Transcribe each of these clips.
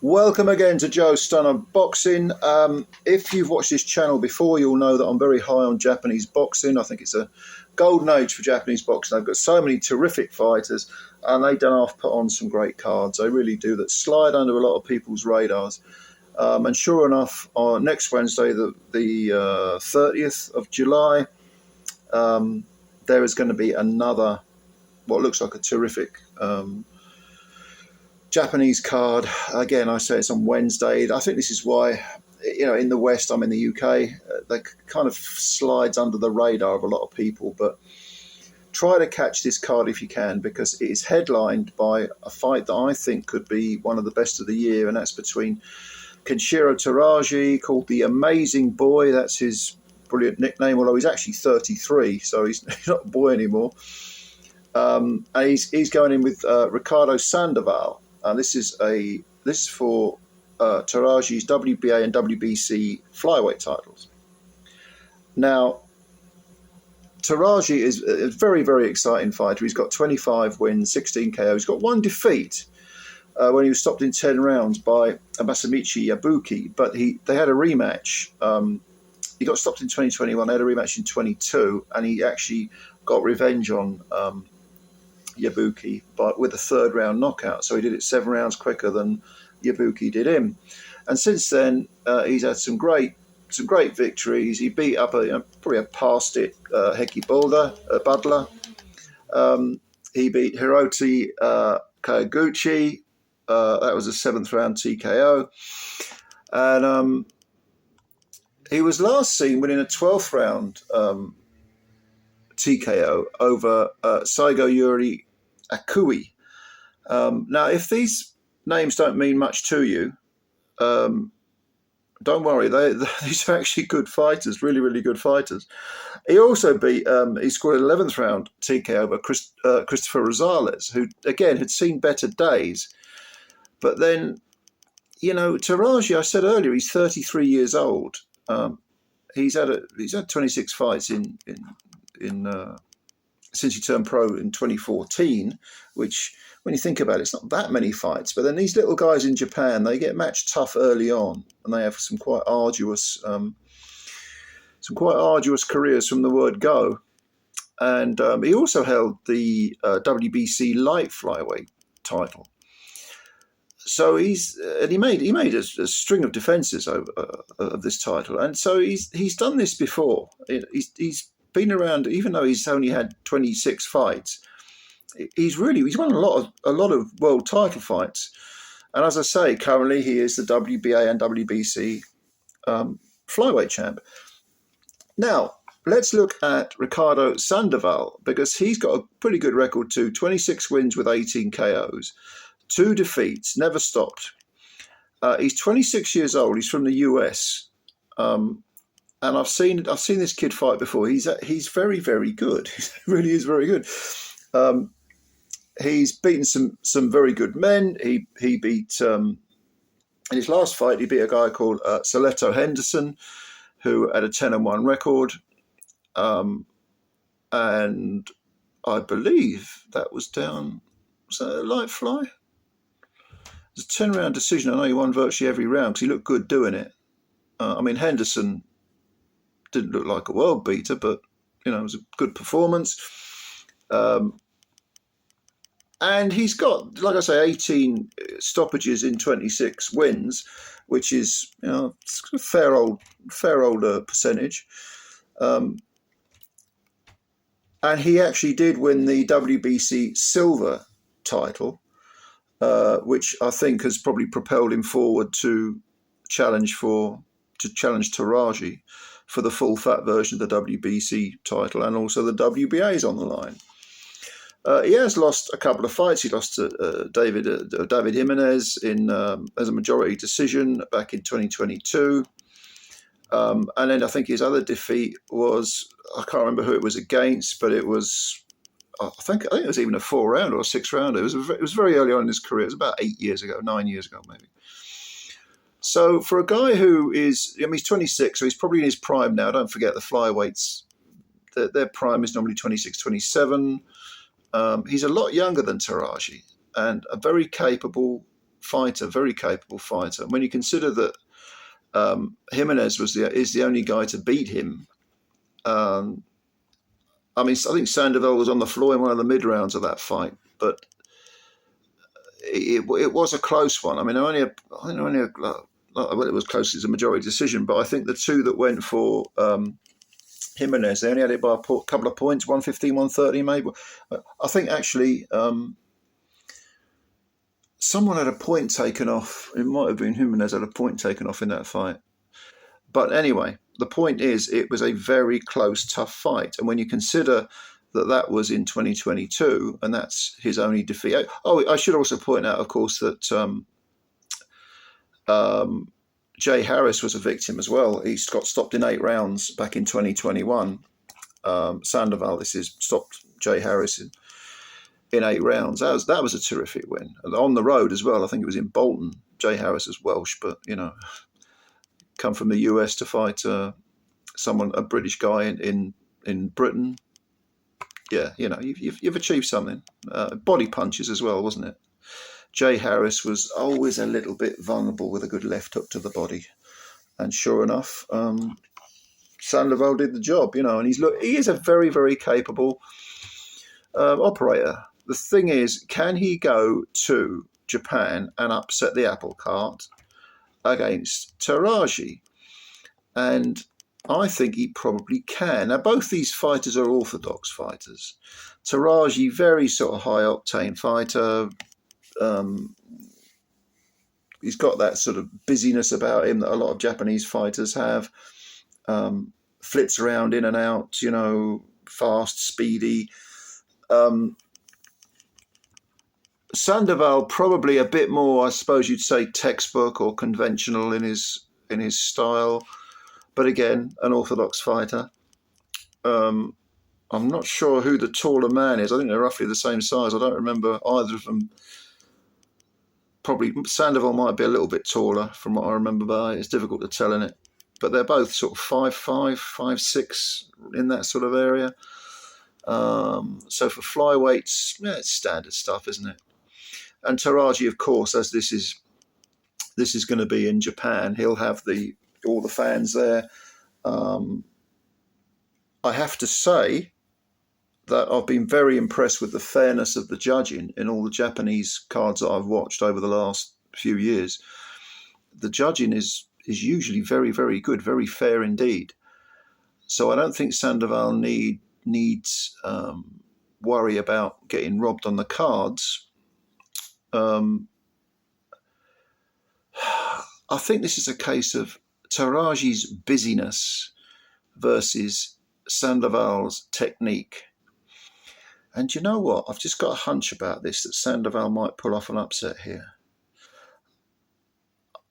Welcome again to Joe Stunner Boxing. If you've watched this channel before, you'll know that I'm very high on Japanese boxing. I think it's a golden age for Japanese boxing. They've got so many terrific fighters, and they don't half put on some great cards. They really do, that slide under a lot of people's radars. And sure enough, next Wednesday, the 30th of July, there is going to be another, what looks like a terrific Japanese card. Again, I say it's on Wednesday. I think this is why, in the West, I'm in the UK, that kind of slides under the radar of a lot of people. But try to catch this card if you can, because it is headlined by a fight that I think could be one of the best of the year, and that's between KENSHIRO Teraji, called the Amazing Boy. That's his brilliant nickname, although he's actually 33, so he's not a boy anymore. And he's going in with RICARDO Sandoval. This is for Teraji's WBA and WBC flyweight titles. Now, Teraji is a very, very exciting fighter. He's got 25 wins, 16 KOs. He's got one defeat when he was stopped in 10 rounds by Masamichi Yabuki, but they had a rematch. He got stopped in 2021. They had a rematch in 22, and he actually got revenge on Yabuki, but with a third round knockout. So he did it 7 rounds quicker than Yabuki did him. And since then, he's had some great victories. He beat up probably a past it Heki Butler. He beat Hiroti Kawaguchi. That was a 7th round TKO. And he was last seen winning a 12th round TKO over Saigo Yuri Akui. Now, if these names don't mean much to you, don't worry. These are actually good fighters, really, really good fighters. He also beat, he scored an 11th round TKO over Christopher Rosales, who, again, had seen better days. But then, Teraji, I said earlier, he's 33 years old. He's had 26 fights since he turned pro in 2014, which, when you think about it, it's not that many fights. But then these little guys in Japan, they get matched tough early on, and they have some quite arduous careers from the word go. And he also held the WBC light flyweight title. So he made a string of defenses of this title, and so he's done this before. He's been around, even though he's only had 26 fights. He's won a lot of world title fights, and as I say, currently he is the WBA and WBC flyweight champ. Now let's look at RICARDO Sandoval, because he's got a pretty good record too: 26 wins with 18 KOs, 2 defeats, never stopped. He's 26 years old. He's from the US. And I've seen this kid fight before. He's very, very good. He really is very good. He's beaten some very good men. He beat in his last fight, he beat a guy called Soleto Henderson, who had a 10-1 record. And I believe that was down. Was that a light fly? It was a 10-round decision. I know he won virtually every round because he looked good doing it. Henderson didn't look like a world beater, but it was a good performance. And he's got, like I say, 18 stoppages in 26 wins, which is a fair old percentage. And he actually did win the WBC silver title, which I think has probably propelled him forward to challenge Teraji for the full fat version of the WBC title, and also the WBA is on the line. He has lost a couple of fights. He lost to David Jimenez as a majority decision back in 2022. And then I think his other defeat was, I can't remember who it was against, but it was, I think it was even a 4-round or a 6-rounder. It was very early on in his career. It was about 9 years ago maybe. So for a guy who is, he's 26, so he's probably in his prime now. Don't forget the flyweights, their prime is normally 26, 27. He's a lot younger than Teraji, and a very capable fighter, very capable fighter. When you consider that Jimenez is the only guy to beat him. I mean, I think Sandoval was on the floor in one of the mid rounds of that fight, but it was a close one. I mean, it was close as a majority decision, but I think the two that went for Jimenez, they only had it by a couple of points, 115, 130 maybe. I think actually someone had a point taken off. It might have been Jimenez had a point taken off in that fight. But anyway, the point is it was a very close, tough fight. And when you consider that was in 2022 and that's his only defeat. Oh, I should also point out, of course, that Jay Harris was a victim as well. He got stopped in 8 rounds back in 2021. Sandoval, stopped Jay Harris in 8 rounds. That was a terrific win. And on the road as well, I think it was in Bolton. Jay Harris is Welsh, but, come from the US to fight a British guy in Britain. Yeah, you've achieved something. Body punches as well, wasn't it? Jay Harris was always a little bit vulnerable with a good left hook to the body. And sure enough, Sandoval did the job, and he is a very, very capable operator. The thing is, can he go to Japan and upset the apple cart against Teraji? And I think he probably can. Now, both these fighters are orthodox fighters. Teraji, very sort of high-octane fighter. He's got that sort of busyness about him that a lot of Japanese fighters have. Flips around in and out, fast, speedy. Sandoval probably a bit more, I suppose you'd say, textbook or conventional in his style. But again, an orthodox fighter. I'm not sure who the taller man is. I think they're roughly the same size. I don't remember either of them. Probably Sandoval might be a little bit taller from what I remember, but it's difficult to tell in it. But they're both sort of 5'5", 5'6", in that sort of area. So for flyweights, it's standard stuff, isn't it? And Teraji, of course, as this is going to be in Japan, he'll have all the fans there. I have to say that I've been very impressed with the fairness of the judging in all the Japanese cards that I've watched over the last few years. The judging is usually very, very good, very fair indeed. So I don't think Sandoval needs worry about getting robbed on the cards. I think this is a case of Teraji's busyness versus Sandoval's technique. And you know what? I've just got a hunch about this, that Sandoval might pull off an upset here.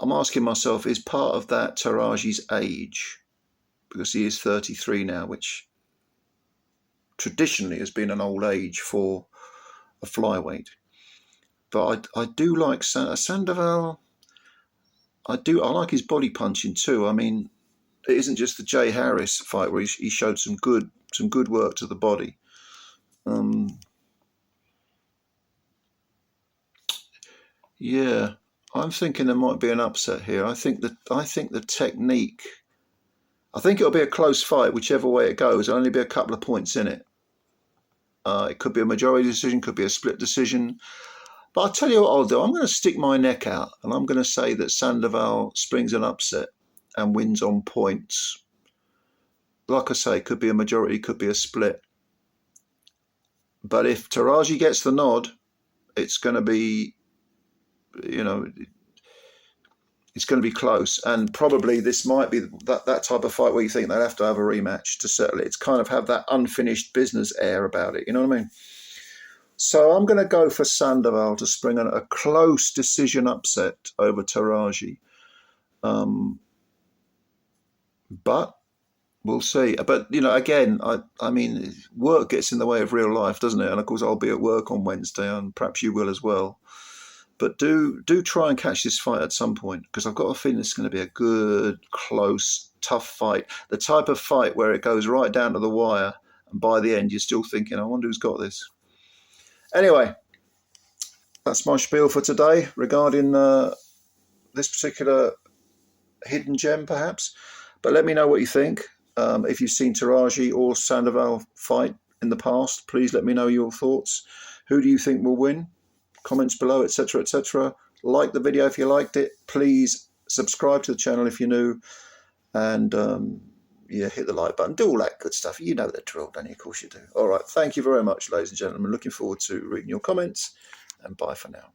I'm asking myself, is part of that Teraji's age? Because he is 33 now, which traditionally has been an old age for a flyweight. But I do like Sandoval. I like his body punching too. I mean, it isn't just the Jay Harris fight where he showed some good work to the body. Yeah, I'm thinking there might be an upset here. I think the technique. I think it'll be a close fight, whichever way it goes. There'll only be a couple of points in it. It could be a majority decision, could be a split decision. But I'll tell you what I'll do. I'm going to stick my neck out, and I'm going to say that Sandoval springs an upset and wins on points. Like I say, could be a majority, could be a split. But if Teraji gets the nod, it's going to be, it's going to be close. And probably this might be that type of fight where you think they'll have to have a rematch to settle it. It's kind of have that unfinished business air about it. You know what I mean? So I'm going to go for Sandoval to spring a close decision upset over Teraji. But we'll see. But, again, I mean, work gets in the way of real life, doesn't it? And, of course, I'll be at work on Wednesday, and perhaps you will as well. But do try and catch this fight at some point, because I've got a feeling it's going to be a good, close, tough fight. The type of fight where it goes right down to the wire, and by the end you're still thinking, I wonder who's got this. Anyway, that's my spiel for today regarding this particular hidden gem, perhaps. But let me know what you think. If you've seen Teraji or Sandoval fight in the past, please let me know your thoughts. Who do you think will win? Comments below, etc., etc. Like the video if you liked it. Please subscribe to the channel if you're new. And yeah, hit the like button. Do all that good stuff. You know the drill, don't you? Of course you do. All right. Thank you very much, ladies and gentlemen. Looking forward to reading your comments. And bye for now.